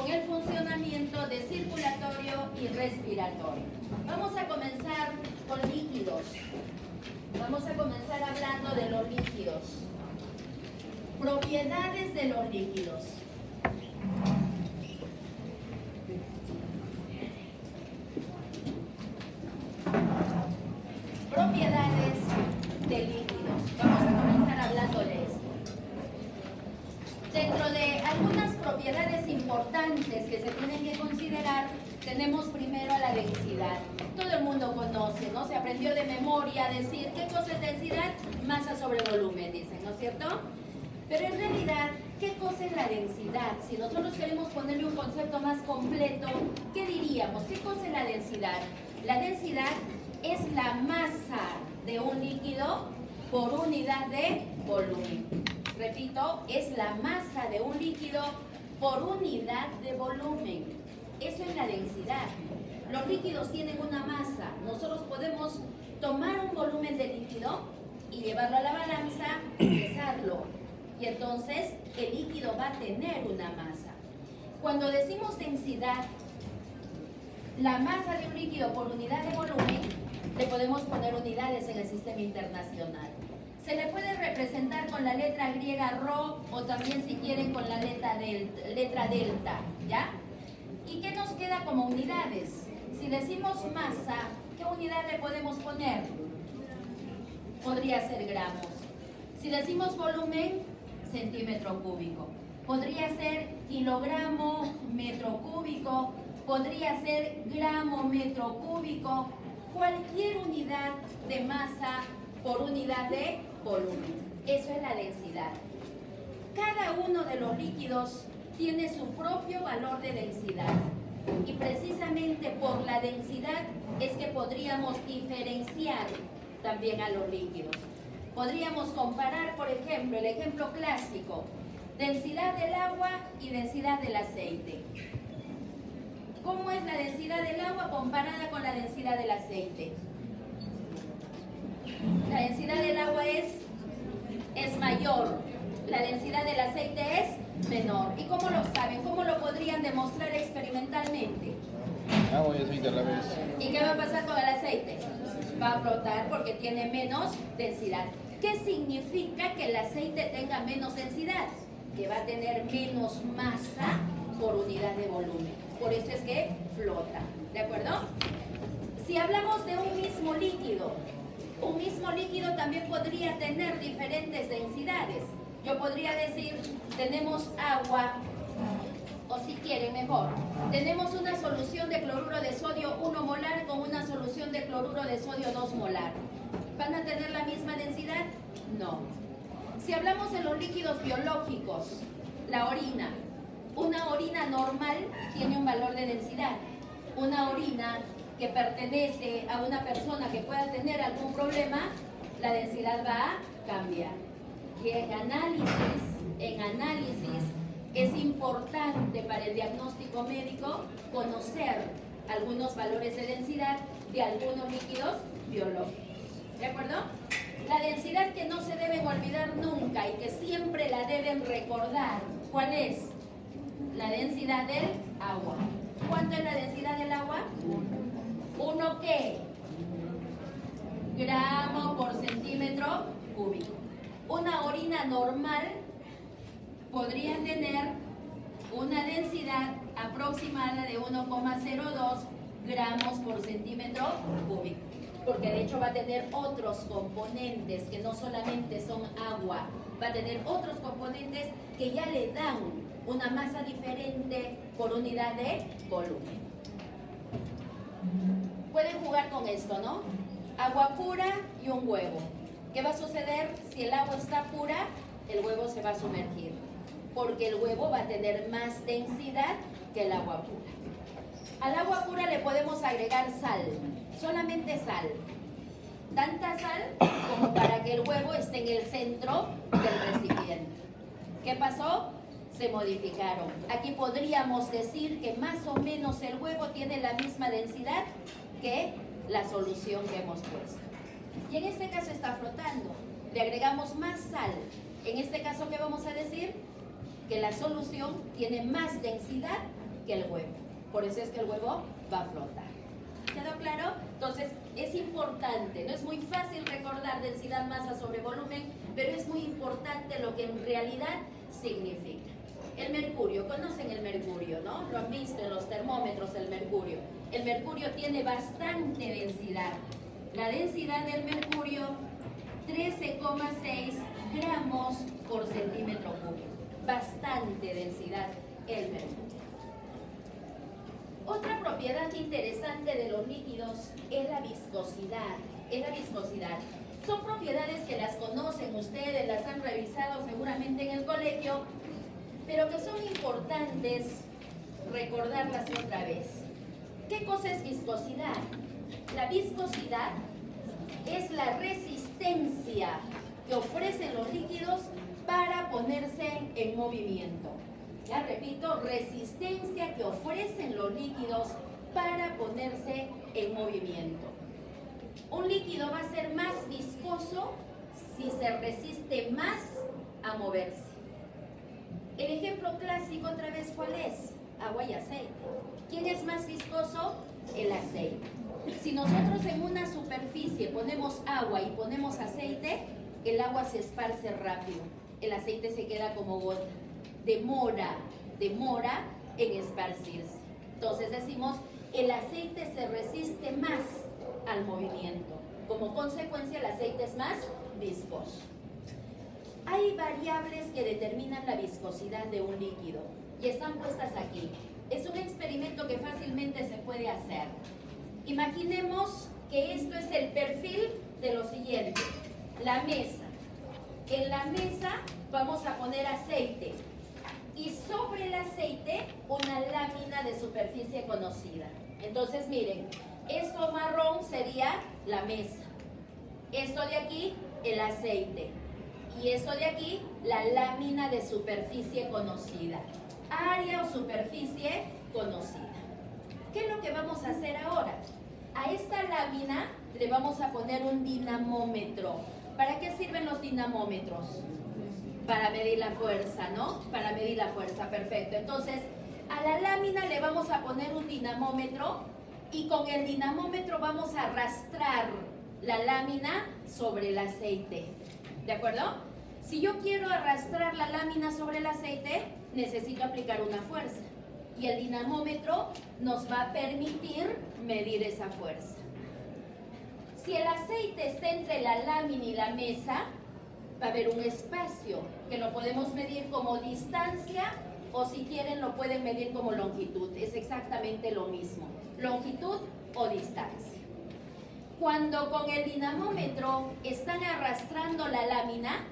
con el funcionamiento de circulatorio y respiratorio. Vamos a comenzar con líquidos. Vamos a comenzar hablando de los líquidos. Propiedades de los líquidos. Propiedades de líquidos. Vamos a comenzar hablando de esto. Dentro de algunas propiedades importantes que se tienen que considerar, tenemos primero la densidad. Todo el mundo conoce, ¿no? Se aprendió de memoria a decir qué cosa es densidad, masa sobre volumen, dicen, ¿no es cierto? Pero en realidad, ¿qué cosa es la densidad? Si nosotros queremos ponerle un concepto más completo, ¿qué diríamos? ¿Qué cosa es la densidad? La densidad es la masa de un líquido por unidad de volumen. Repito, es la masa de un líquido por unidad de volumen. Eso es la densidad. Los líquidos tienen una masa. Nosotros podemos tomar un volumen de líquido y llevarlo a la balanza y pesarlo. Y entonces el líquido va a tener una masa. Cuando decimos densidad, la masa de un líquido por unidad de volumen, le podemos poner unidades en el sistema internacional. Se le puede representar con la letra griega rho o también si quieren con la letra delta, ¿ya? ¿Y qué nos queda como unidades? Si decimos masa, ¿qué unidad le podemos poner? Podría ser gramos. Si decimos volumen, centímetro cúbico. Podría ser kilogramo, metro cúbico. Podría ser gramo, metro cúbico. Cualquier unidad de masa por unidad de volumen. Eso es la densidad. Cada uno de los líquidos tiene su propio valor de densidad. Y precisamente por la densidad es que podríamos diferenciar también a los líquidos. Podríamos comparar, por ejemplo, el ejemplo clásico, densidad del agua y densidad del aceite. ¿Cómo es la densidad del agua comparada con la densidad del aceite? La densidad del agua es mayor, la densidad del aceite es menor. ¿Y cómo lo saben? ¿Cómo lo podrían demostrar experimentalmente? Agua y aceite a la vez. ¿Y qué va a pasar con el aceite? Va a flotar porque tiene menos densidad. ¿Qué significa que el aceite tenga menos densidad? Que va a tener menos masa por unidad de volumen. Por eso es que flota. ¿De acuerdo? Si hablamos de un mismo líquido también podría tener diferentes densidades. Yo podría decir, tenemos agua, o si quieren mejor, tenemos una solución de cloruro de sodio 1 molar con una solución de cloruro de sodio 2 molar. ¿Van a tener la misma densidad? No. Si hablamos de los líquidos biológicos, la orina, una orina normal tiene un valor de densidad. Una orina que pertenece a una persona que pueda tener algún problema, la densidad va a cambiar. Y en análisis es importante para el diagnóstico médico conocer algunos valores de densidad de algunos líquidos biológicos. ¿De acuerdo? La densidad que no se deben olvidar nunca y que siempre la deben recordar, ¿cuál es? La densidad del agua. ¿Cuánto es la densidad del agua? ¿1 qué? Gramo por centímetro cúbico. Una orina normal podría tener una densidad aproximada de 1,02 gramos por centímetro cúbico, porque de hecho va a tener otros componentes que no solamente son agua, va a tener otros componentes que ya le dan una masa diferente por unidad de volumen. Pueden jugar con esto, ¿no? Agua pura y un huevo. ¿Qué va a suceder? Si el agua está pura, el huevo se va a sumergir, porque el huevo va a tener más densidad que el agua pura. Al agua pura le podemos agregar sal, solamente sal. Tanta sal como para que el huevo esté en el centro del recipiente. ¿Qué pasó? Se modificaron. Aquí podríamos decir que más o menos el huevo tiene la misma densidad que la solución que hemos puesto. Y en este caso está flotando. Le agregamos más sal. En este caso, ¿qué vamos a decir? Que la solución tiene más densidad que el huevo. Por eso es que el huevo va a flotar. ¿Quedó claro? Entonces, es importante, no es muy fácil recordar densidad, masa sobre volumen, pero es muy importante lo que en realidad significa. El mercurio, conocen el mercurio, ¿no? Lo han visto en los termómetros, el mercurio. El mercurio tiene bastante densidad. La densidad del mercurio, 13,6 gramos por centímetro cúbico. Bastante densidad el mercurio. Otra propiedad interesante de los líquidos es la viscosidad. Son propiedades que las conocen ustedes, las han revisado seguramente en el colegio, pero que son importantes recordarlas otra vez. ¿Qué cosa es viscosidad? La viscosidad es la resistencia que ofrecen los líquidos para ponerse en movimiento. Ya repito, resistencia que ofrecen los líquidos para ponerse en movimiento. Un líquido va a ser más viscoso si se resiste más a moverse. El ejemplo clásico otra vez, ¿cuál es? Agua y aceite. ¿Quién es más viscoso? El aceite. Si nosotros en una superficie ponemos agua y ponemos aceite, el agua se esparce rápido, el aceite se queda como gota. Demora en esparcirse. Entonces decimos, el aceite se resiste más al movimiento. Como consecuencia, el aceite es más viscoso. Hay variables que determinan la viscosidad de un líquido y están puestas aquí. Es un experimento que fácilmente se puede hacer. Imaginemos que esto es el perfil de lo siguiente. La mesa. En la mesa vamos a poner aceite y sobre el aceite una lámina de superficie conocida. Entonces miren, esto marrón sería la mesa, esto de aquí el aceite y esto de aquí la lámina de superficie conocida, área o superficie conocida. ¿Qué es lo que vamos a hacer ahora? A esta lámina le vamos a poner un dinamómetro. ¿Para qué sirven los dinamómetros? Para medir la fuerza, ¿no? Para medir la fuerza, perfecto. Entonces, a la lámina le vamos a poner un dinamómetro y con el dinamómetro vamos a arrastrar la lámina sobre el aceite. ¿De acuerdo? Si yo quiero arrastrar la lámina sobre el aceite, necesito aplicar una fuerza. Y el dinamómetro nos va a permitir medir esa fuerza. Si el aceite está entre la lámina y la mesa, va a haber un espacio que lo podemos medir como distancia o si quieren lo pueden medir como longitud. Es exactamente lo mismo, longitud o distancia. Cuando con el dinamómetro están arrastrando la lámina,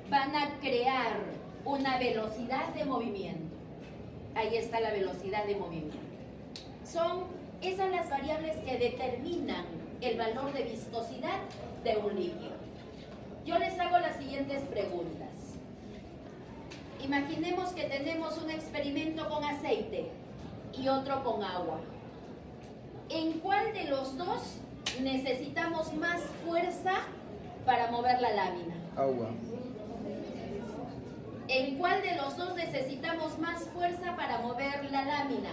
van a crear una velocidad de movimiento. Ahí está la velocidad de movimiento. Son esas las variables que determinan el valor de viscosidad de un líquido. Yo les hago las siguientes preguntas. Imaginemos que tenemos un experimento con aceite y otro con agua. ¿En cuál de los dos necesitamos más fuerza para mover la lámina? Agua. ¿En cuál de los dos necesitamos más fuerza para mover la lámina?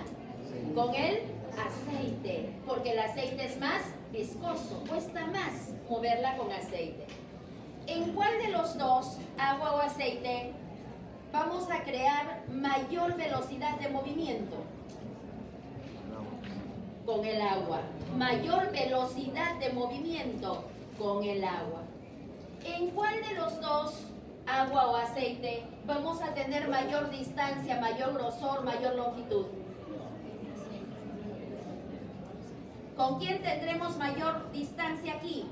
Con el aceite, porque el aceite es más viscoso, cuesta más moverla con aceite. ¿En cuál de los dos, agua o aceite, vamos a crear mayor velocidad de movimiento? Con el agua. Mayor velocidad de movimiento con el agua. ¿En cuál de los dos, agua o aceite, vamos a tener mayor distancia, mayor grosor, mayor longitud? ¿Con quién tendremos mayor distancia aquí?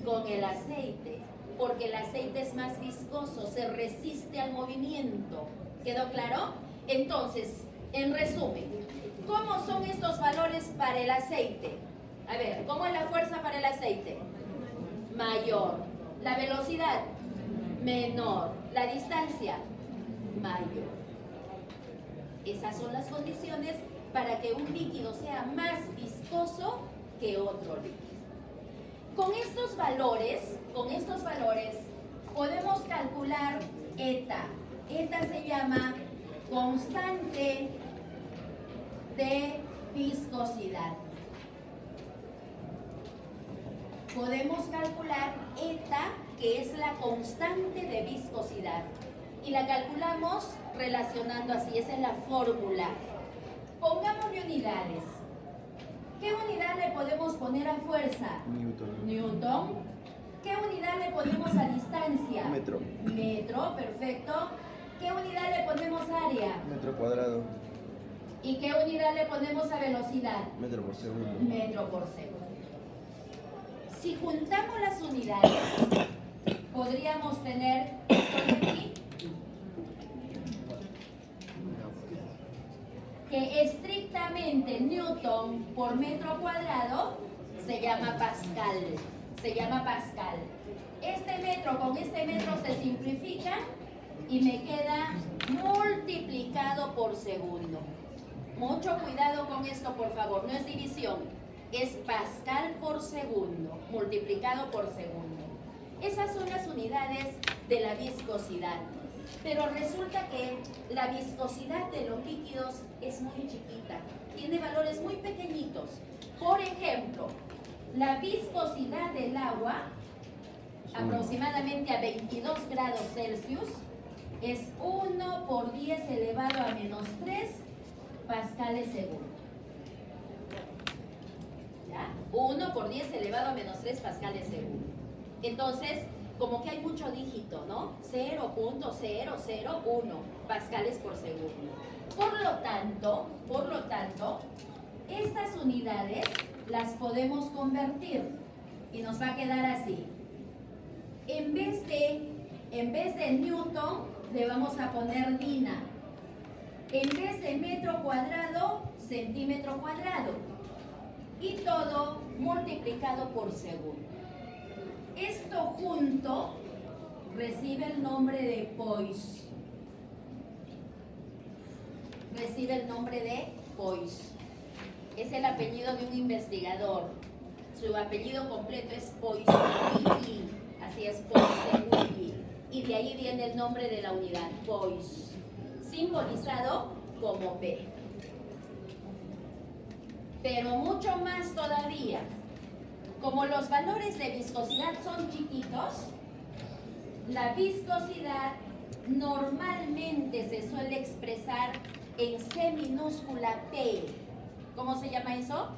Con el aceite, porque el aceite es más viscoso, se resiste al movimiento. ¿Quedó claro? Entonces, en resumen, ¿cómo son estos valores para el aceite? A ver, ¿cómo es la fuerza para el aceite? Mayor. La velocidad, menor. La distancia, mayor. Esas son las condiciones para que un líquido sea más viscoso que otro líquido. Con estos valores podemos calcular eta. Eta se llama constante de viscosidad. Podemos calcular eta, que es la constante de viscosidad. Y la calculamos relacionando así, esa es la fórmula. Pongámosle unidades. ¿Qué unidad le podemos poner a fuerza? Newton. Newton. ¿Qué unidad le ponemos a distancia? Metro. Metro, perfecto. ¿Qué unidad le ponemos a área? Metro cuadrado. ¿Y qué unidad le ponemos a velocidad? Metro por segundo. Metro por segundo. Si juntamos las unidades, podríamos tener esto de aquí, que estrictamente Newton por metro cuadrado se llama Pascal. Se llama Pascal. Este metro con este metro se simplifica y me queda multiplicado por segundo. Mucho cuidado con esto, por favor, no es división, es Pascal por segundo, multiplicado por segundo. Esas son las unidades de la viscosidad. Pero resulta que la viscosidad de los líquidos es muy chiquita, tiene valores muy pequeñitos. Por ejemplo, la viscosidad del agua, aproximadamente a 22 grados Celsius, es 1 por 10 elevado a menos 3 pascales segundo. ¿Ya? 1 por 10 elevado a menos 3 pascales segundo. Entonces, como que hay mucho dígito, ¿no? 0.001 pascales por segundo. Por lo tanto, estas unidades las podemos convertir y nos va a quedar así. En vez de Newton, le vamos a poner Dina. En vez de metro cuadrado, centímetro cuadrado. Y todo multiplicado por segundo. Esto junto recibe el nombre de Poisson. Recibe el nombre de Poisson. Es el apellido de un investigador. Su apellido completo es Poisson. Así es, Poisson. Y de ahí viene el nombre de la unidad, Poisson, simbolizado como P. Pero mucho más todavía. Como los valores de viscosidad son chiquitos, la viscosidad normalmente se suele expresar en C minúscula P. ¿Cómo se llama eso?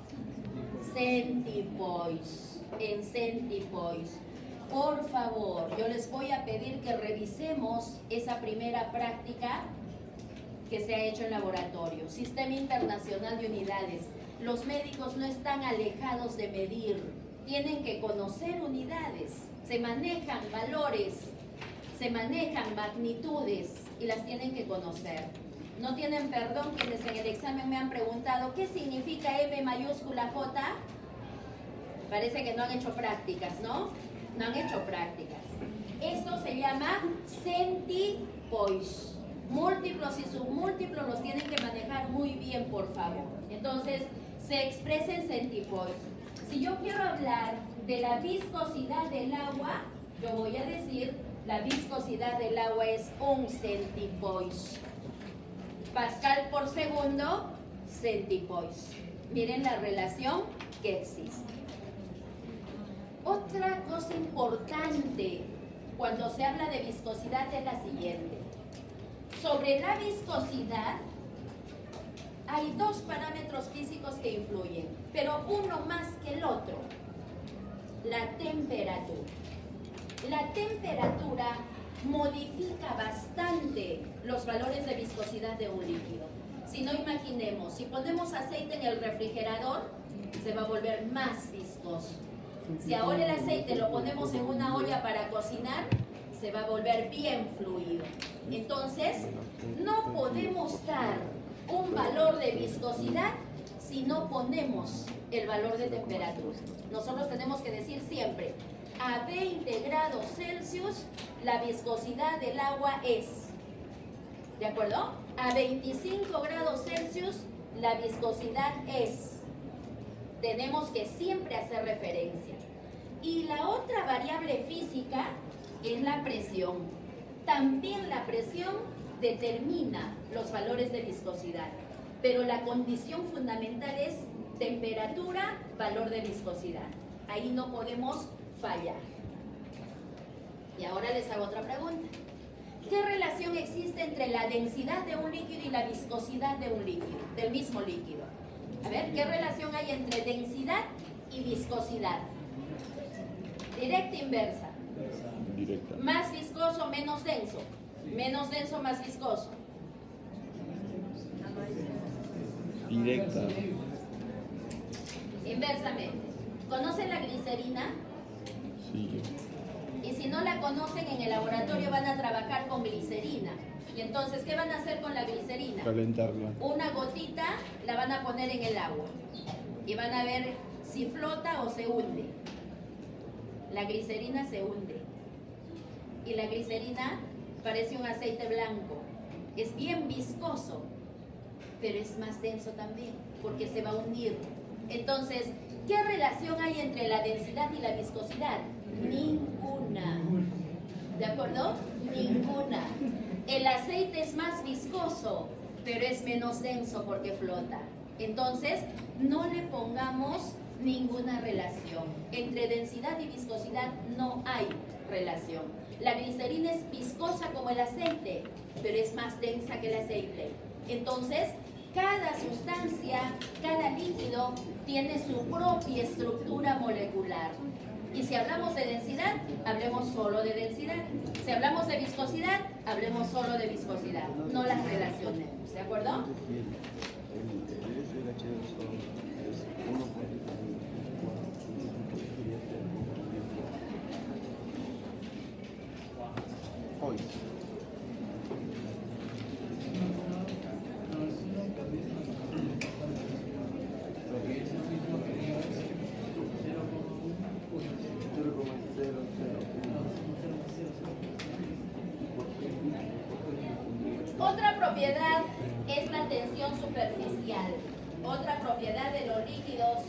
Centipoise. En centipoise. Por favor, yo les voy a pedir que revisemos esa primera práctica que se ha hecho en laboratorio. Sistema Internacional de Unidades. Los médicos no están alejados de medir. Tienen que conocer unidades. Se manejan valores, se manejan magnitudes y las tienen que conocer. No tienen perdón quienes en el examen me han preguntado ¿qué significa M mayúscula J? Parece que no han hecho prácticas, ¿no? No han hecho prácticas. Esto se llama centipoise. Múltiplos y submúltiplos los tienen que manejar muy bien, por favor. Entonces, se expresa en centipoise. Si yo quiero hablar de la viscosidad del agua, yo voy a decir la viscosidad del agua es 1 centipoise. Pascal por segundo, centipoise. Miren la relación que existe. Otra cosa importante cuando se habla de viscosidad es la siguiente. Sobre la viscosidad hay dos parámetros físicos que influyen, pero uno más que el otro. La temperatura. La temperatura modifica bastante los valores de viscosidad de un líquido. Si no, imaginemos, si ponemos aceite en el refrigerador, se va a volver más viscoso. Si ahora el aceite lo ponemos en una olla para cocinar, se va a volver bien fluido. Entonces, no podemos dar un valor de viscosidad si no ponemos el valor de temperatura. Nosotros tenemos que decir siempre, a 20 grados Celsius, la viscosidad del agua es, ¿de acuerdo? A 25 grados Celsius, la viscosidad es. Tenemos que siempre hacer referencia. Y la otra variable física es la presión. También la presión determina los valores de viscosidad. pero la condición fundamental es temperatura, valor de viscosidad. Ahí no podemos fallar. Y ahora les hago otra pregunta. ¿Qué relación existe entre la densidad de un líquido y la viscosidad de un líquido, del mismo líquido? A ver, ¿qué relación hay entre densidad y viscosidad? Directa, inversa. Directa. Más viscoso, menos denso. Menos denso, más viscoso. Directa. Inversamente. ¿Conocen la glicerina? Sí. Y si no la conocen, en el laboratorio van a trabajar con glicerina. Y entonces, ¿qué van a hacer con la glicerina? Calentarla. Una gotita la van a poner en el agua. Y van a ver si flota o se hunde. La glicerina se hunde. Y la glicerina parece un aceite blanco. Es bien viscoso, pero es más denso también, porque se va a hundir. Entonces, ¿qué relación hay entre la densidad y la viscosidad? Ninguna. ¿De acuerdo? Ninguna. El aceite es más viscoso, pero es menos denso porque flota. Entonces, no le pongamos ninguna relación. Entre densidad y viscosidad no hay relación. La glicerina es viscosa como el aceite, pero es más densa que el aceite. Entonces, cada sustancia, cada líquido tiene su propia estructura molecular. Y si hablamos de densidad, hablemos solo de densidad. Si hablamos de viscosidad, hablemos solo de viscosidad. No las relacionemos, ¿de acuerdo? Hoy. Otra propiedad es la tensión superficial. Otra propiedad de los líquidos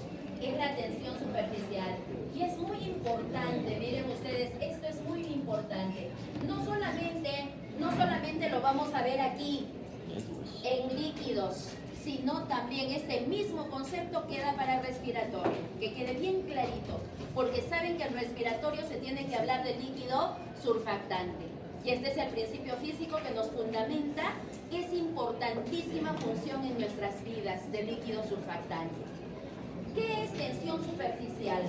es la tensión superficial. Y es muy importante, miren ustedes, esto es muy importante. No solamente lo vamos a ver aquí en líquidos, sino también este mismo concepto queda para el respiratorio, que quede bien clarito, porque saben que en respiratorio se tiene que hablar del líquido surfactante. Y este es el principio físico que nos fundamenta, que es importantísima función en nuestras vidas del líquido surfactante. ¿Qué es tensión superficial?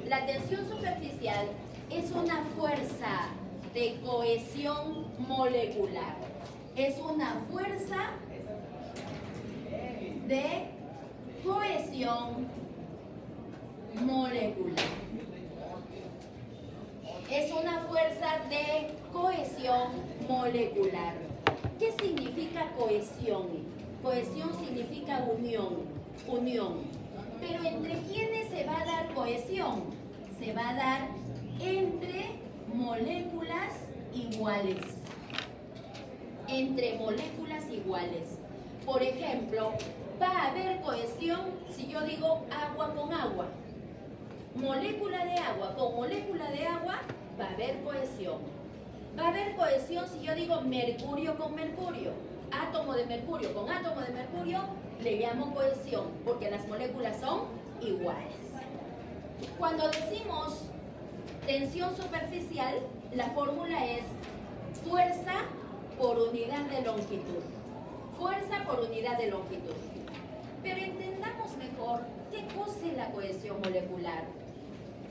La tensión superficial es una fuerza de cohesión molecular. Es una fuerza de cohesión molecular. Es una fuerza de cohesión molecular. ¿Qué significa cohesión? Cohesión significa unión, unión. Pero ¿entre quiénes se va a dar cohesión? Se va a dar entre moléculas iguales. Entre moléculas iguales. Por ejemplo, va a haber cohesión si yo digo agua con agua. Molécula de agua con molécula de agua, va a haber cohesión. Va a haber cohesión si yo digo mercurio con mercurio. Átomo de mercurio con átomo de mercurio, le llamo cohesión, porque las moléculas son iguales. Cuando decimos tensión superficial, la fórmula es fuerza por unidad de longitud. Fuerza por unidad de longitud. Pero entendamos mejor qué cosa es la cohesión molecular.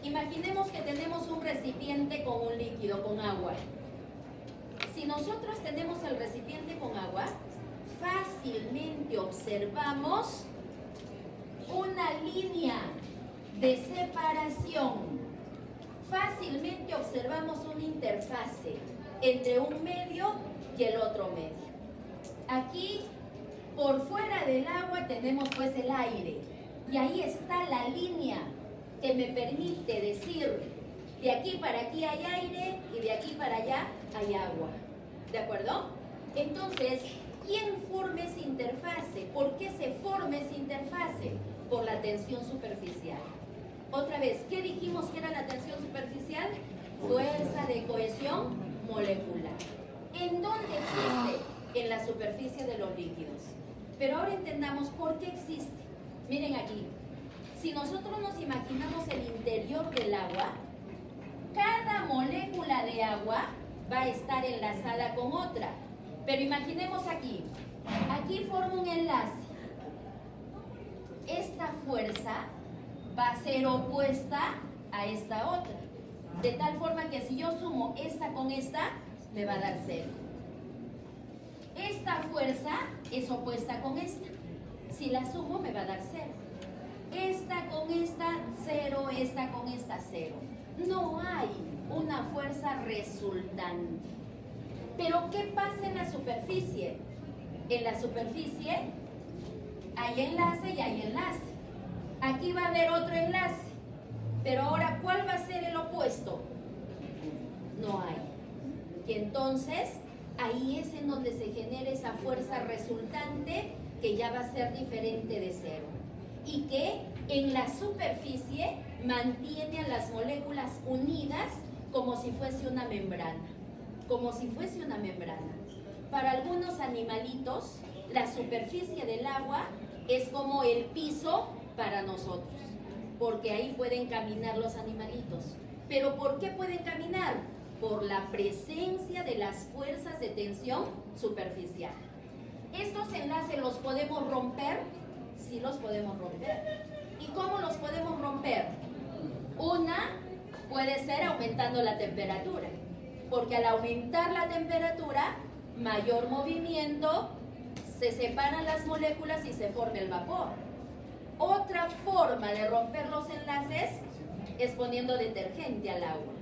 Imaginemos que tenemos un recipiente con un líquido, con agua. Si nosotros tenemos el recipiente con agua, fácilmente observamos una línea de separación. Fácilmente observamos una interfase entre un medio y el otro medio. Aquí, por fuera del agua, tenemos pues el aire. Y ahí está la línea que me permite decir, de aquí para aquí hay aire y de aquí para allá hay agua. ¿De acuerdo? Entonces, ¿quién forma esa interfase? ¿Por qué se forma esa interfase? Por la tensión superficial. Otra vez, ¿qué dijimos que era la tensión superficial? Fuerza de cohesión molecular. ¿En dónde existe? En la superficie de los líquidos. Pero ahora entendamos por qué existe. Miren aquí, si nosotros nos imaginamos el interior del agua, cada molécula de agua va a estar enlazada con otra. Pero imaginemos aquí, aquí forma un enlace. Esta fuerza va a ser opuesta a esta otra. De tal forma que si yo sumo esta con esta, me va a dar 0. Esta fuerza es opuesta con esta. Si la sumo, me va a dar 0. Esta con esta, 0. Esta con esta, 0. No hay una fuerza resultante. Pero ¿qué pasa en la superficie? En la superficie hay enlace y hay enlace. Aquí va a haber otro enlace. Pero ahora, ¿cuál va a ser el opuesto? No hay. Y entonces, ahí es en donde se genera esa fuerza resultante que ya va a ser diferente de 0. Y que en la superficie mantiene a las moléculas unidas como si fuese una membrana. Como si fuese una membrana. Para algunos animalitos, la superficie del agua es como el piso para nosotros, porque ahí pueden caminar los animalitos. ¿Pero por qué pueden caminar? Por la presencia de las fuerzas de tensión superficial. ¿Estos enlaces los podemos romper? Sí los podemos romper. ¿Y cómo los podemos romper? Una puede ser aumentando la temperatura, porque al aumentar la temperatura, mayor movimiento, se separan las moléculas y se forma el vapor. Otra forma de romper los enlaces es poniendo detergente al agua.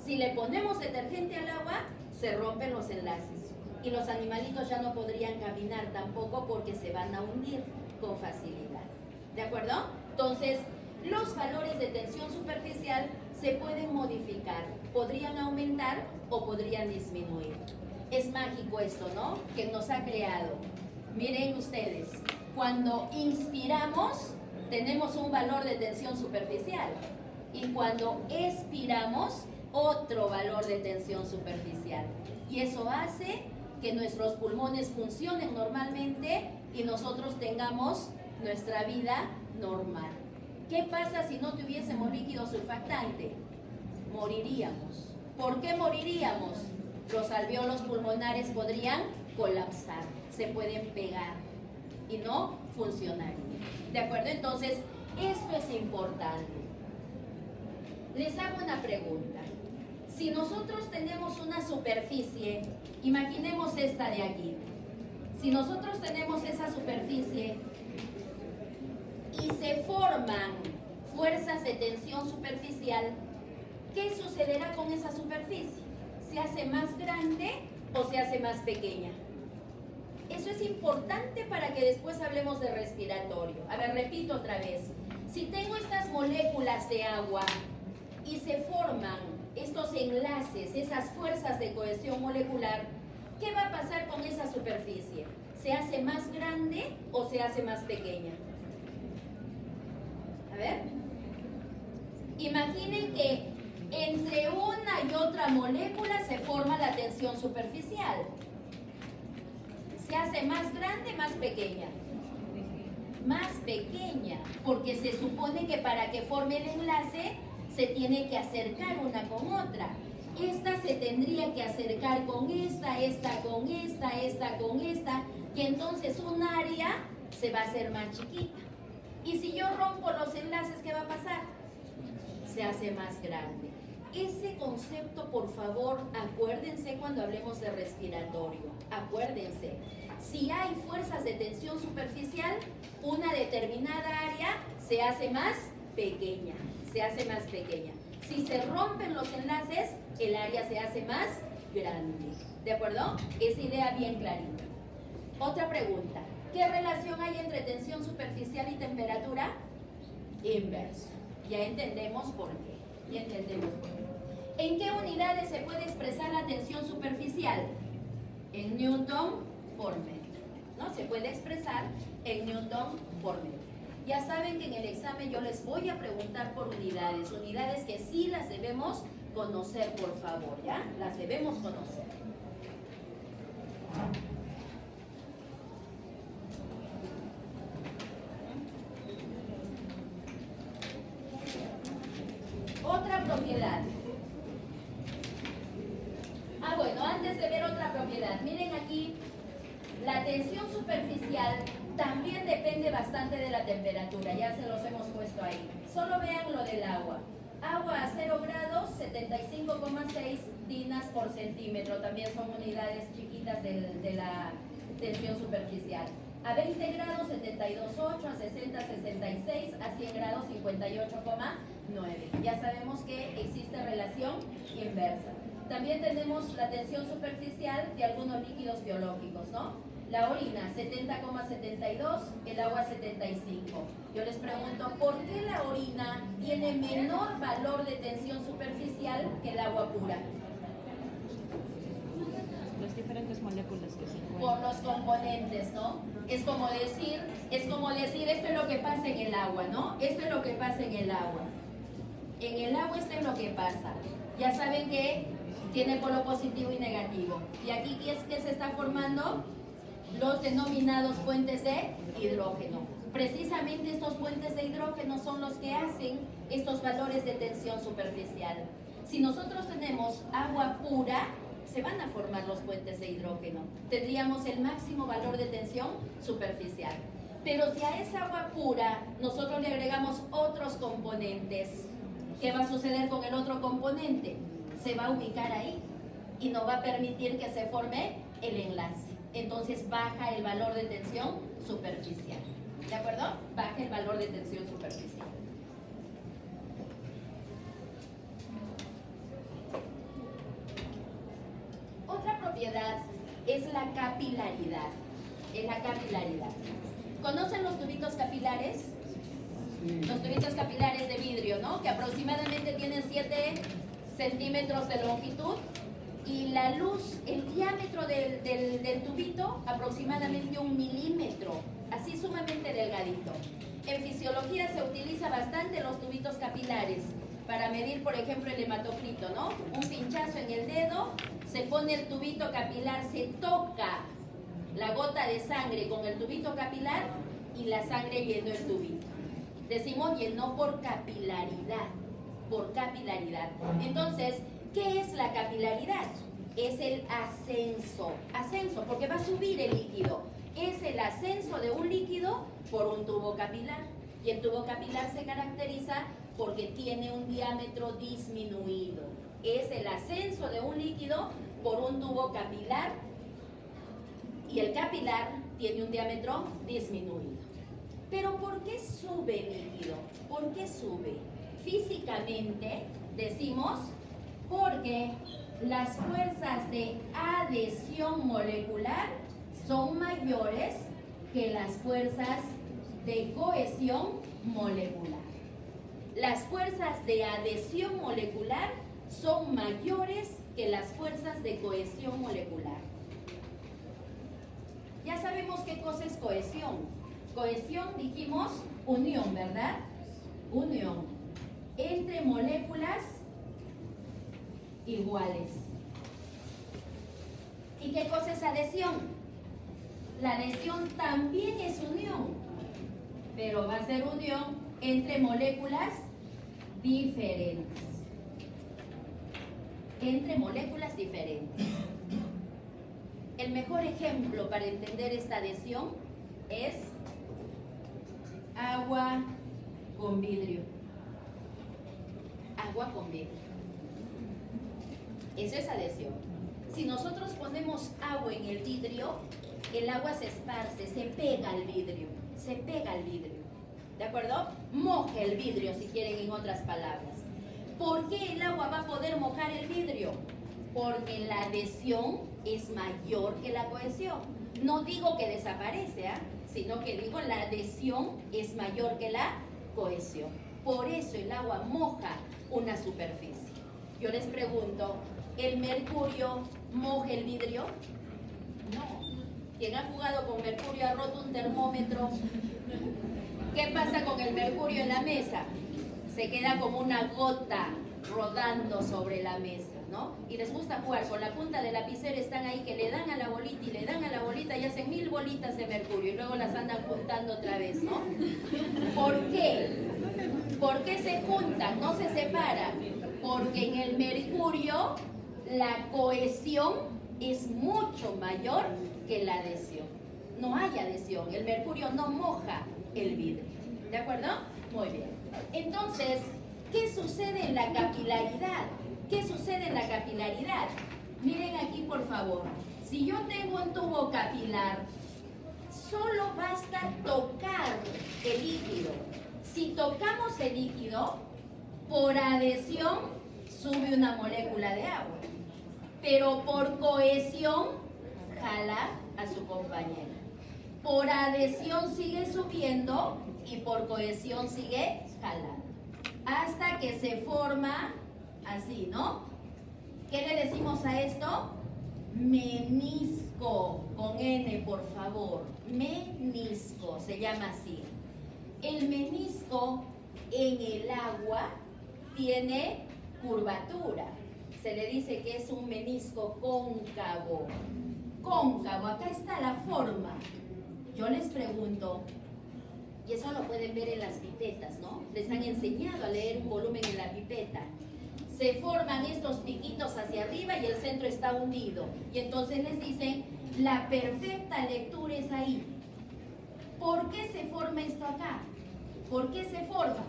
Si le ponemos detergente al agua, se rompen los enlaces y los animalitos ya no podrían caminar tampoco porque se van a hundir con facilidad. ¿De acuerdo? Entonces, los valores de tensión superficial se pueden modificar, podrían aumentar o podrían disminuir. Es mágico esto, ¿no? Que nos ha creado. Miren ustedes, cuando inspiramos tenemos un valor de tensión superficial y cuando expiramos otro valor de tensión superficial. Y eso hace que nuestros pulmones funcionen normalmente y nosotros tengamos nuestra vida normal. ¿Qué pasa si no tuviésemos líquido surfactante? Moriríamos. ¿Por qué moriríamos? Los alvéolos pulmonares podrían colapsar, se pueden pegar y no funcionaría. ¿De acuerdo? Entonces, esto es importante. Les hago una pregunta. Si nosotros tenemos una superficie, imaginemos esta de aquí. Si nosotros tenemos esa superficie y se forman fuerzas de tensión superficial, ¿qué sucederá con esa superficie? ¿Se hace más grande o se hace más pequeña? Eso es importante para que después hablemos de respiratorio. A ver, repito otra vez. Si tengo estas moléculas de agua y se forman estos enlaces, esas fuerzas de cohesión molecular, ¿qué va a pasar con esa superficie? ¿Se hace más grande o se hace más pequeña? A ver. Imaginen que entre una y otra molécula se forma la tensión superficial. ¿Se hace más grande, más pequeña? Más pequeña, porque se supone que para que forme el enlace se tiene que acercar una con otra. Esta se tendría que acercar con esta, esta con esta, esta con esta, y entonces un área se va a hacer más chiquita. Y si yo rompo los enlaces, ¿qué va a pasar? Se hace más grande. Ese concepto, por favor, acuérdense cuando hablemos de respiratorio. Acuérdense, si hay fuerzas de tensión superficial, una determinada área se hace más pequeña. Se hace más pequeña. Si se rompen los enlaces, el área se hace más grande. ¿De acuerdo? Esa idea bien clarita. Otra pregunta. ¿Qué relación hay entre tensión superficial y temperatura? Inverso. Ya entendemos por qué. Ya entendemos por qué. ¿En qué unidades se puede expresar la tensión superficial? En newton por metro. ¿No? Se puede expresar en newton por metro. Ya saben que en el examen yo les voy a preguntar por unidades. Unidades que sí las debemos conocer, por favor. ¿Ya? Las debemos conocer. Antes de ver otra propiedad, miren aquí, la tensión superficial también depende bastante de la temperatura, ya se los hemos puesto ahí. Solo vean lo del agua. Agua a 0 grados, 75,6 dinas por centímetro, también son unidades chiquitas de la tensión superficial. A 20 grados, 72,8, a 60, 66, a 100 grados, 58,9. Ya sabemos que existe relación inversa. También tenemos la tensión superficial de algunos líquidos biológicos, ¿no? La orina 70,72, el agua 75. Yo les pregunto, ¿por qué la orina tiene menor valor de tensión superficial que el agua pura? Las diferentes moléculas que se encuentran. Por los componentes, ¿no? Es como decir, esto es lo que pasa en el agua, ¿no? Esto es lo que pasa en el agua. En el agua esto es lo que pasa. Ya saben que tiene polo positivo y negativo. Y aquí, ¿qué es que se está formando? Los denominados puentes de hidrógeno. Precisamente estos puentes de hidrógeno son los que hacen estos valores de tensión superficial. Si nosotros tenemos agua pura, se van a formar los puentes de hidrógeno. Tendríamos el máximo valor de tensión superficial. Pero si a esa agua pura nosotros le agregamos otros componentes, ¿qué va a suceder con el otro componente? Se va a ubicar ahí y no va a permitir que se forme el enlace. Entonces baja el valor de tensión superficial. ¿De acuerdo? Baja el valor de tensión superficial. Otra propiedad es la capilaridad. Es la capilaridad. ¿Conocen los tubitos capilares? Los tubitos capilares de vidrio, ¿no? Que aproximadamente tienen 7 centímetros de longitud. Y la luz, el diámetro del tubito, aproximadamente 1 milímetro, así sumamente delgadito. En fisiología se utiliza bastante los tubitos capilares para medir, por ejemplo, el hematocrito, ¿no? Un pinchazo en el dedo, se pone el tubito capilar, se toca la gota de sangre con el tubito capilar y la sangre llenó el tubito. Decimos llenó por capilaridad, por capilaridad. Entonces, ¿qué es la capilaridad? Es el ascenso, porque va a subir el líquido. Es el ascenso de un líquido por un tubo capilar. Y el tubo capilar se caracteriza porque tiene un diámetro disminuido. Es el ascenso de un líquido por un tubo capilar y el capilar tiene un diámetro disminuido. Pero ¿por qué sube el líquido? ¿Por qué sube? Físicamente decimos porque las fuerzas de adhesión molecular son mayores que las fuerzas de cohesión molecular. Las fuerzas de adhesión molecular son mayores que las fuerzas de cohesión molecular. Ya sabemos qué cosa es cohesión. Cohesión, dijimos, unión, ¿verdad? Unión entre moléculas iguales. ¿Y qué cosa es adhesión? La adhesión también es unión, pero va a ser unión entre moléculas diferentes. Entre moléculas diferentes. El mejor ejemplo para entender esta adhesión es agua con vidrio. Agua con vidrio. Eso es adhesión. Si nosotros ponemos agua en el vidrio, el agua se esparce, se pega al vidrio, se pega al vidrio. ¿De acuerdo? Moja el vidrio, si quieren, en otras palabras. ¿Por qué el agua va a poder mojar el vidrio? Porque la adhesión es mayor que la cohesión. No digo que desaparece, sino que digo la adhesión es mayor que la cohesión. Por eso el agua moja una superficie. Yo les pregunto, ¿el mercurio moja el vidrio? No. ¿Quién ha jugado con mercurio ha roto un termómetro? ¿Qué pasa con el mercurio en la mesa? Se queda como una gota rodando sobre la mesa, ¿no? Y les gusta jugar con la punta del lapicero, están ahí que le dan a la bolita y le dan a la bolita y hacen 1000 bolitas de mercurio y luego las andan juntando otra vez, ¿no? ¿Por qué? ¿Por qué se juntan? No se separan. Porque en el mercurio la cohesión es mucho mayor que la adhesión. No hay adhesión, el mercurio no moja el vidrio. ¿De acuerdo? Muy bien. Entonces, ¿qué sucede en la capilaridad? ¿Qué sucede en la capilaridad? Miren aquí, por favor. Si yo tengo un tubo capilar, solo basta tocar el líquido. Si tocamos el líquido, por adhesión sube una molécula de agua, pero por cohesión jala a su compañera. Por adhesión sigue subiendo y por cohesión sigue jalando, hasta que se forma así, ¿no? ¿Qué le decimos a esto? Menisco, con N, por favor. Menisco, se llama así. El menisco en el agua tiene curvatura. Se le dice que es un menisco cóncavo. Cóncavo, acá está la forma. Yo les pregunto, y eso lo pueden ver en las pipetas, ¿no? Les han enseñado a leer un volumen en la pipeta. Se forman estos piquitos hacia arriba y el centro está hundido. Y entonces les dicen, la perfecta lectura es ahí. ¿Por qué se forma esto acá? ¿Por qué se forma?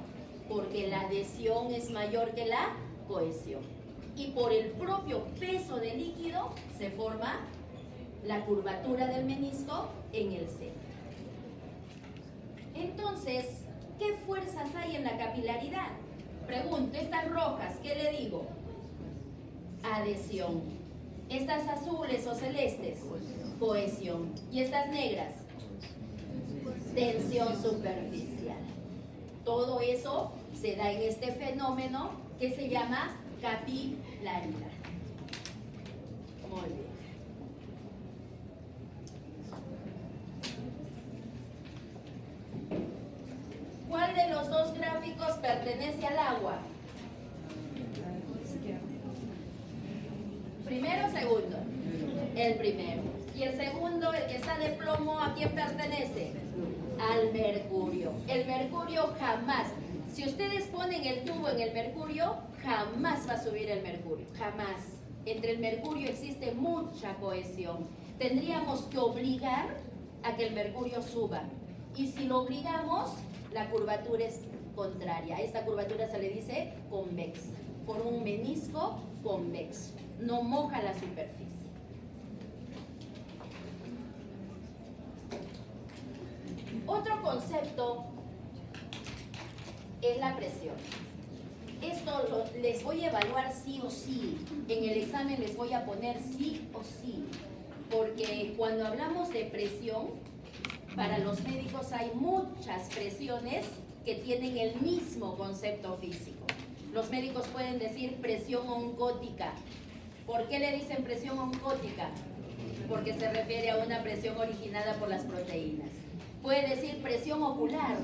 Porque la adhesión es mayor que la cohesión. Y por el propio peso del líquido se forma la curvatura del menisco en el centro. Entonces, ¿qué fuerzas hay en la capilaridad? Pregunto, estas rojas, ¿qué le digo? Adhesión. Estas azules o celestes, cohesión. Y estas negras, tensión superficial. Todo eso se da en este fenómeno que se llama capilaridad. Muy bien. ¿Cuál de los dos gráficos pertenece al agua? ¿Primero o segundo? El primero. Y el segundo, el que está de plomo, ¿a quién pertenece? Al mercurio. El mercurio jamás. Si ustedes ponen el tubo en el mercurio, jamás va a subir el mercurio. Jamás. Entre el mercurio existe mucha cohesión. Tendríamos que obligar a que el mercurio suba. Y si lo obligamos, la curvatura es contraria. A esta curvatura se le dice convexa. Forma un menisco convexo. No moja la superficie. Otro concepto es la presión. Esto les voy a evaluar sí o sí. En el examen les voy a poner sí o sí. Porque cuando hablamos de presión, para los médicos hay muchas presiones que tienen el mismo concepto físico. Los médicos pueden decir presión oncótica. ¿Por qué le dicen presión oncótica? Porque se refiere a una presión originada por las proteínas. Puede decir presión ocular,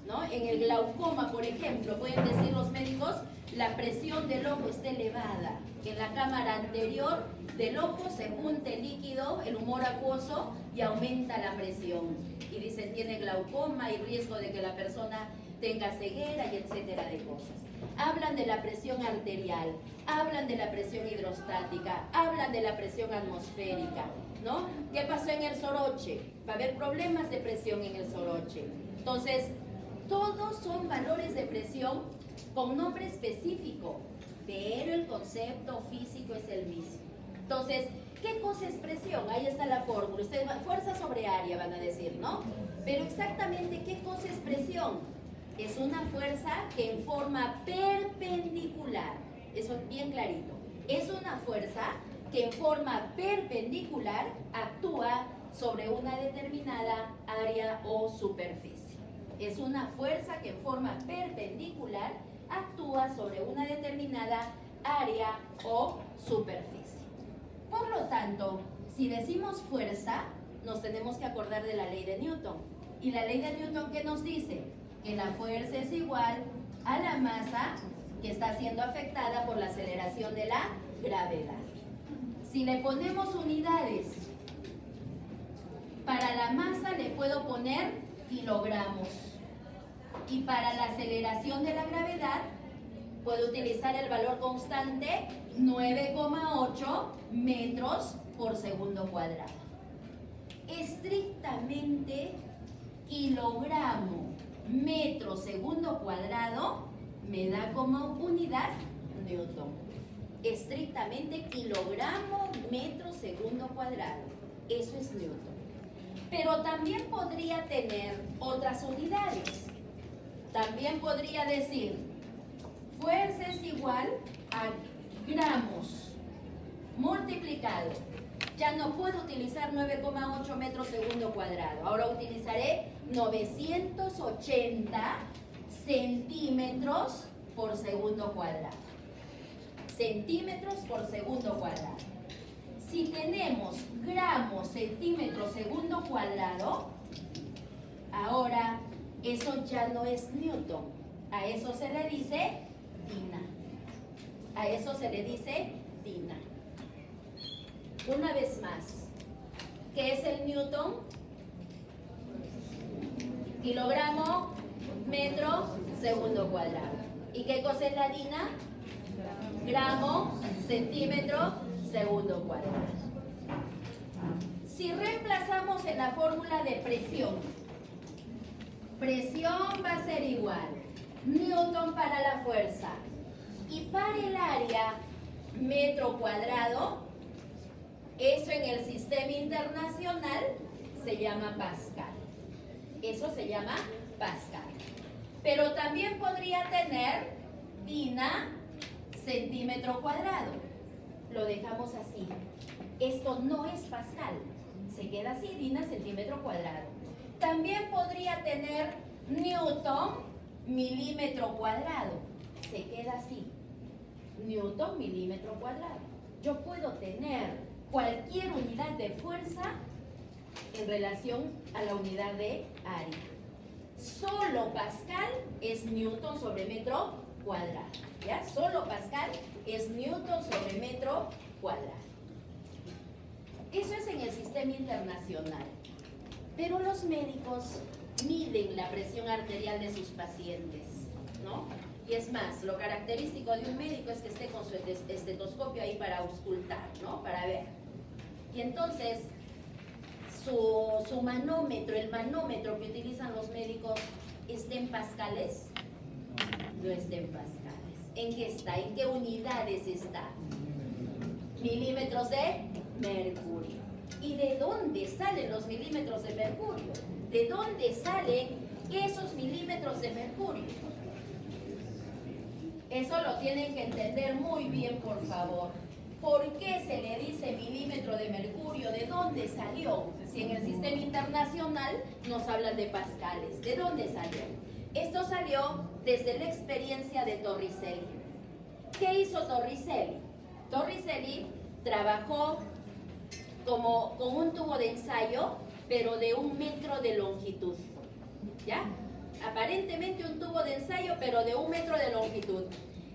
¿no? En el glaucoma, por ejemplo, pueden decir los médicos, la presión del ojo está elevada, que en la cámara anterior del ojo se junta el líquido, el humor acuoso, y aumenta la presión. Y dicen, tiene glaucoma, hay riesgo de que la persona tenga ceguera y etcétera de cosas. Hablan de la presión arterial, hablan de la presión hidrostática, hablan de la presión atmosférica, ¿no? ¿Qué pasó en el soroche? Va a haber problemas de presión en el soroche. Entonces, todos son valores de presión con nombre específico, pero el concepto físico es el mismo. Entonces, ¿qué cosa es presión? Ahí está la fórmula. Ustedes fuerza sobre área van a decir, ¿no? Pero exactamente, ¿qué cosa es presión? Es una fuerza que en forma perpendicular, eso es bien clarito, es una fuerza que en forma perpendicular actúa sobre una determinada área o superficie. Es una fuerza que en forma perpendicular actúa sobre una determinada área o superficie. Por lo tanto, si decimos fuerza, nos tenemos que acordar de la ley de Newton. ¿Y la ley de Newton qué nos dice? Que la fuerza es igual a la masa que está siendo afectada por la aceleración de la gravedad. Si le ponemos unidades, para la masa le puedo poner kilogramos y para la aceleración de la gravedad Puedo utilizar el valor constante 9,8 metros por segundo cuadrado. Estrictamente, kilogramo metro segundo cuadrado me da como unidad newton. Estrictamente, kilogramo metro segundo cuadrado. Eso es newton. Pero también podría tener otras unidades. También podría decir, fuerza es igual a gramos multiplicado. Ya no puedo utilizar 9,8 metros segundo cuadrado. Ahora utilizaré 980 centímetros por segundo cuadrado. Centímetros por segundo cuadrado. Si tenemos gramos centímetros segundo cuadrado, ahora eso ya no es newton. A eso se le dice dina. A eso se le dice dina. Una vez más, ¿qué es el newton? Kilogramo, metro, segundo cuadrado. ¿Y qué cosa es la dina? Gramo, centímetro, segundo cuadrado. Si reemplazamos en la fórmula de presión, presión va a ser igual newton para la fuerza y para el área metro cuadrado. Eso en el sistema internacional se llama Pascal. Eso se llama Pascal. Pero también podría tener dina centímetro cuadrado. Lo dejamos así. Esto no es Pascal. Se queda así, dina centímetro cuadrado. También podría tener newton milímetro cuadrado. Se queda así. Newton milímetro cuadrado. Yo puedo tener cualquier unidad de fuerza en relación a la unidad de área. Solo Pascal es newton sobre metro cuadrado. ¿Ya? Solo Pascal es newton sobre metro cuadrado. Eso es en el sistema internacional. Pero los médicos miden la presión arterial de sus pacientes, ¿no? Y es más, lo característico de un médico es que esté con su estetoscopio ahí para auscultar, ¿no? Para ver. Y entonces, su manómetro, el manómetro que utilizan los médicos, ¿está en pascales? No está en pascales. ¿En qué está? ¿En qué unidades está? Milímetros de mercurio. ¿Y de dónde salen los milímetros de mercurio? ¿De dónde salen esos milímetros de mercurio? Eso lo tienen que entender muy bien, por favor. ¿Por qué se le dice milímetro de mercurio? ¿De dónde salió? Si en el sistema internacional nos hablan de pascales. ¿De dónde salió? Esto salió desde la experiencia de Torricelli. ¿Qué hizo Torricelli? Torricelli trabajó con un tubo de ensayo, pero de 1 metro de longitud. ¿Ya? Aparentemente un tubo de ensayo, pero de 1 metro de longitud.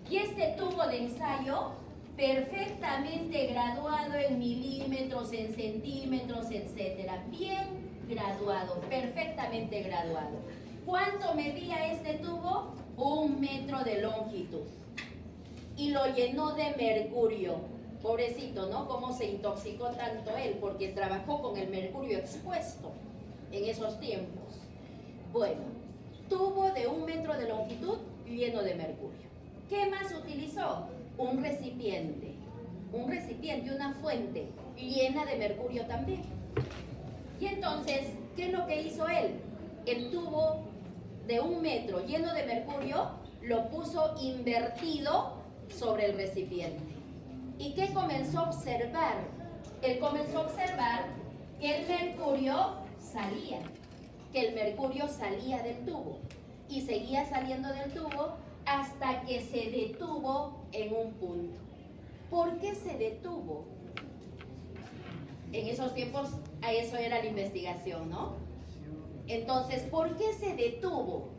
Y este tubo de ensayo, perfectamente graduado en milímetros, en centímetros, etcétera. Bien graduado, perfectamente graduado. ¿Cuánto medía este tubo? 1 metro de longitud. Y lo llenó de mercurio. Pobrecito, ¿no? ¿Cómo se intoxicó tanto él? Porque trabajó con el mercurio expuesto en esos tiempos. Bueno, tubo de 1 metro de longitud lleno de mercurio. ¿Qué más utilizó? Un recipiente, una fuente llena de mercurio también. Y entonces, ¿qué es lo que hizo él? El tubo de 1 metro lleno de mercurio lo puso invertido sobre el recipiente. ¿Y qué comenzó a observar? Él comenzó a observar que el mercurio salía del tubo y seguía saliendo del tubo hasta que se detuvo en un punto. ¿Por qué se detuvo? En esos tiempos, a eso era la investigación, ¿no? Entonces, ¿por qué se detuvo?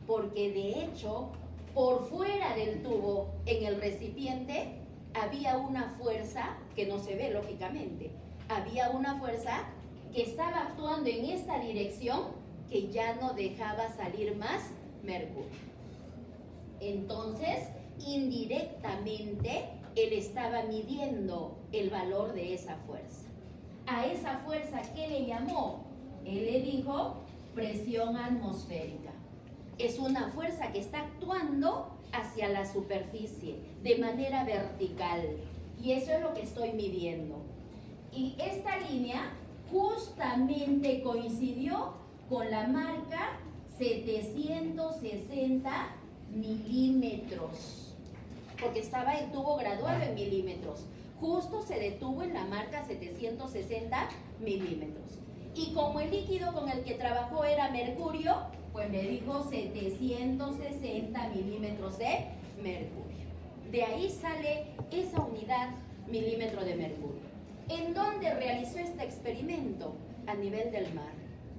Porque de hecho, por fuera del tubo, en el recipiente, había una fuerza que no se ve lógicamente. Había una fuerza que estaba actuando en esta dirección que ya no dejaba salir más mercurio. Entonces, indirectamente él estaba midiendo el valor de esa fuerza. A esa fuerza, ¿qué le llamó? Él le dijo presión atmosférica. Es una fuerza que está actuando hacia la superficie de manera vertical. Y eso es lo que estoy midiendo. Y esta línea justamente coincidió con la marca 760 milímetros. Porque estaba el tubo graduado en milímetros. Justo se detuvo en la marca 760 milímetros. Y como el líquido con el que trabajó era mercurio, pues me dijo 760 milímetros de mercurio. De ahí sale esa unidad milímetro de mercurio. ¿En dónde realizó este experimento? A nivel del mar.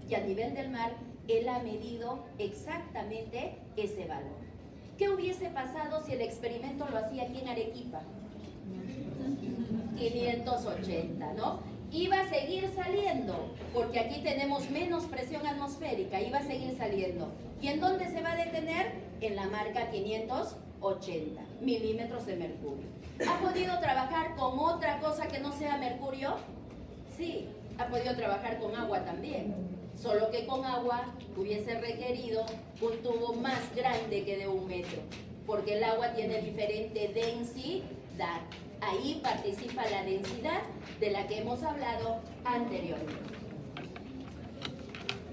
Y a nivel del mar, él ha medido exactamente ese valor. ¿Qué hubiese pasado si el experimento lo hacía aquí en Arequipa? 580, ¿no? Iba a seguir saliendo, porque aquí tenemos menos presión atmosférica, iba a seguir saliendo. ¿Y en dónde se va a detener? En la marca 580 milímetros de mercurio. ¿Ha podido trabajar con otra cosa que no sea mercurio? Sí, ha podido trabajar con agua también, solo que con agua hubiese requerido un tubo más grande que de 1 metro, porque el agua tiene diferente densidad. Ahí participa la densidad de la que hemos hablado anteriormente.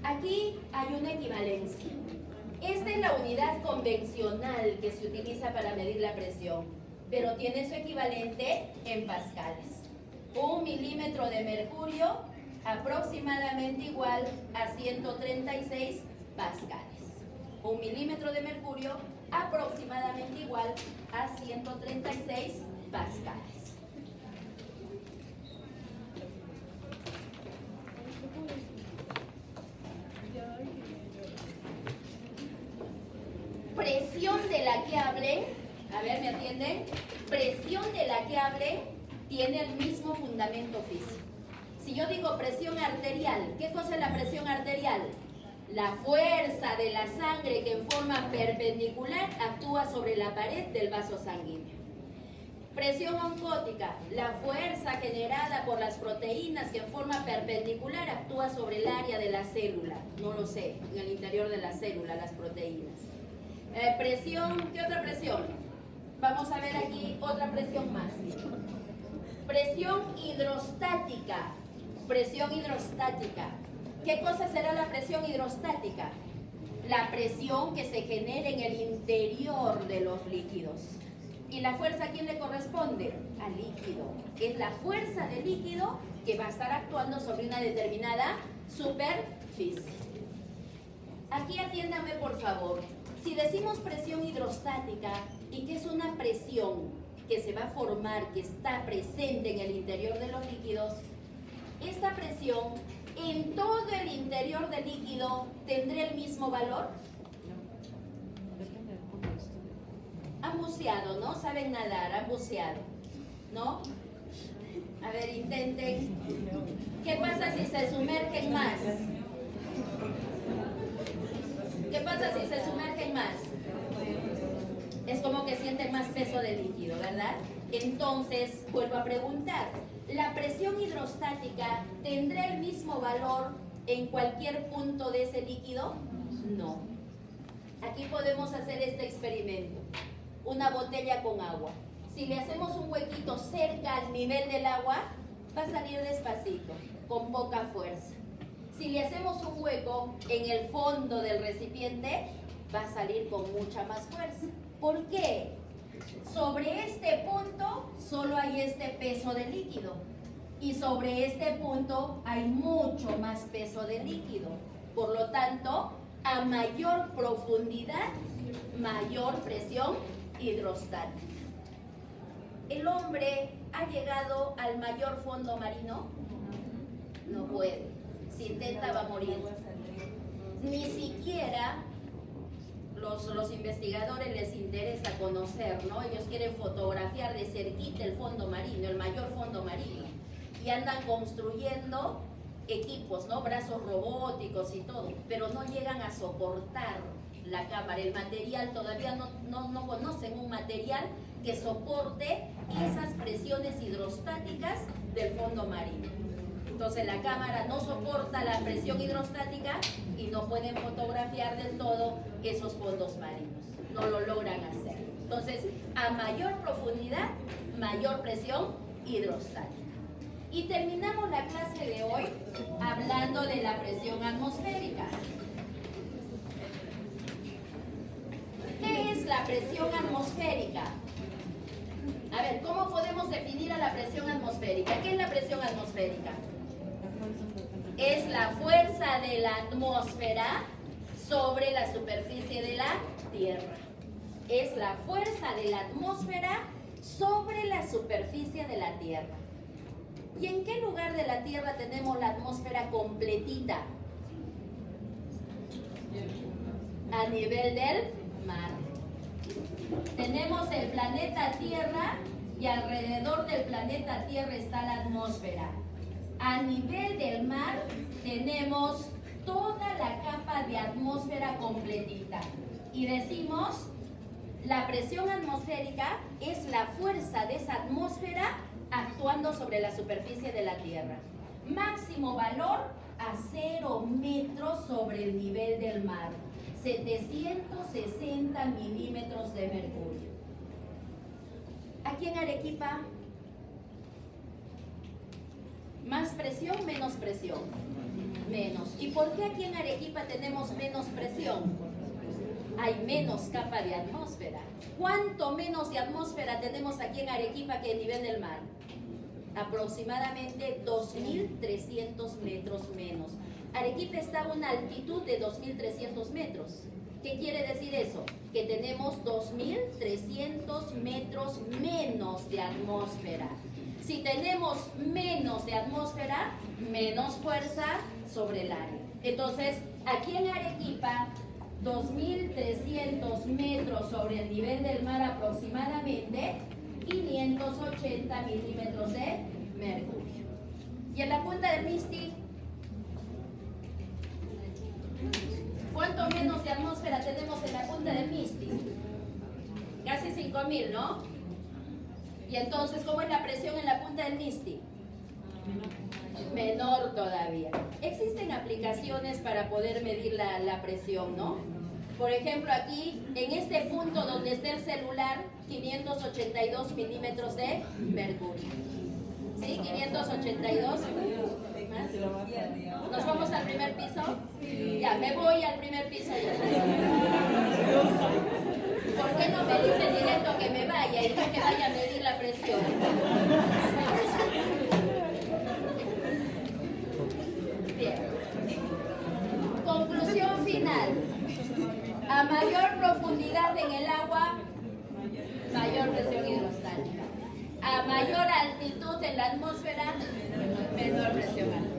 Aquí hay una equivalencia. Esta es la unidad convencional que se utiliza para medir la presión, pero tiene su equivalente en pascales. 1 milímetro de mercurio aproximadamente igual a 136 pascales. 1 milímetro de mercurio aproximadamente igual a 136 pascales. Presión de la que hablen, a ver, ¿me atienden? Presión de la que hablen tiene el mismo fundamento físico. Si yo digo presión arterial, ¿qué cosa es la presión arterial? La fuerza de la sangre que en forma perpendicular actúa sobre la pared del vaso sanguíneo. Presión oncótica, la fuerza generada por las proteínas que en forma perpendicular actúa sobre el área de la célula, no lo sé, en el interior de la célula, las proteínas. Presión, ¿qué otra presión? Vamos a ver aquí otra presión más. Presión hidrostática. Presión hidrostática. ¿Qué cosa será la presión hidrostática? La presión que se genera en el interior de los líquidos. ¿Y la fuerza a quién le corresponde? Al líquido. Es la fuerza del líquido que va a estar actuando sobre una determinada superficie. Aquí atiéndame por favor. Si decimos presión hidrostática y que es una presión que se va a formar, que está presente en el interior de los líquidos, esta presión en todo el interior del líquido tendrá el mismo valor. Han buceado, ¿no? Saben nadar, han buceado, ¿no? A ver, intenten. ¿Qué pasa si se sumergen más? ¿Qué pasa si se sumergen más? Es como que sienten más peso del líquido, ¿verdad? Entonces, vuelvo a preguntar, ¿la presión hidrostática tendrá el mismo valor en cualquier punto de ese líquido? No. Aquí podemos hacer este experimento. Una botella con agua. Si le hacemos un huequito cerca al nivel del agua, va a salir despacito, con poca fuerza. Si le hacemos un hueco en el fondo del recipiente, va a salir con mucha más fuerza. ¿Por qué? Sobre este punto solo hay este peso de líquido y sobre este punto hay mucho más peso de líquido. Por lo tanto, a mayor profundidad, mayor presión hidrostática. ¿El hombre ha llegado al mayor fondo marino? No puede. Si intenta va a morir. Ni siquiera los investigadores les interesa conocer, ¿no? Ellos quieren fotografiar de cerquita el fondo marino, el mayor fondo marino. Y andan construyendo equipos, ¿no? Brazos robóticos y todo, pero no llegan a soportar la cámara, el material, todavía no conocen un material que soporte esas presiones hidrostáticas del fondo marino. Entonces la cámara no soporta la presión hidrostática y no pueden fotografiar del todo esos fondos marinos, no lo logran hacer. Entonces, a mayor profundidad, mayor presión hidrostática. Y terminamos la clase de hoy hablando de la presión atmosférica. ¿Qué es la presión atmosférica? A ver, ¿cómo podemos definir a la presión atmosférica? ¿Qué es la presión atmosférica? Es la fuerza de la atmósfera sobre la superficie de la Tierra. Es la fuerza de la atmósfera sobre la superficie de la Tierra. ¿Y en qué lugar de la Tierra tenemos la atmósfera completita? A nivel del mar. Tenemos el planeta Tierra y alrededor del planeta Tierra está la atmósfera. A nivel del mar tenemos toda la capa de atmósfera completita. Y decimos, la presión atmosférica es la fuerza de esa atmósfera actuando sobre la superficie de la Tierra. Máximo valor a 0 metros sobre el nivel del mar. 760 milímetros de mercurio. Aquí en Arequipa, ¿más presión, menos presión? Menos. ¿Y por qué aquí en Arequipa tenemos menos presión? Hay menos capa de atmósfera. ¿Cuánto menos de atmósfera tenemos aquí en Arequipa que el nivel del mar? Aproximadamente 2.300 metros menos. Arequipa está a una altitud de 2.300 metros. ¿Qué quiere decir eso? Que tenemos 2.300 metros menos de atmósfera. Si tenemos menos de atmósfera, menos fuerza sobre el área. Entonces, aquí en Arequipa, 2.300 metros sobre el nivel del mar aproximadamente, 580 milímetros de mercurio. Y en la punta del Misti, ¿cuánto menos de atmósfera tenemos en la punta del Misti? Casi 5.000, ¿no? Y entonces, ¿cómo es la presión en la punta del Misti? Menor todavía. Existen aplicaciones para poder medir la presión, ¿no? Por ejemplo, aquí, en este punto donde está el celular, 582 milímetros de mercurio. ¿Sí? 582. ¿Más? ¿Nos vamos al primer piso? Ya, me voy al primer piso. ¿Por qué no me dice directo que me vaya y no que vaya a medir la presión? Bien. Conclusión final. A mayor profundidad en el agua, mayor presión hidrostática. A mayor altitud en la atmósfera, menor presión alta.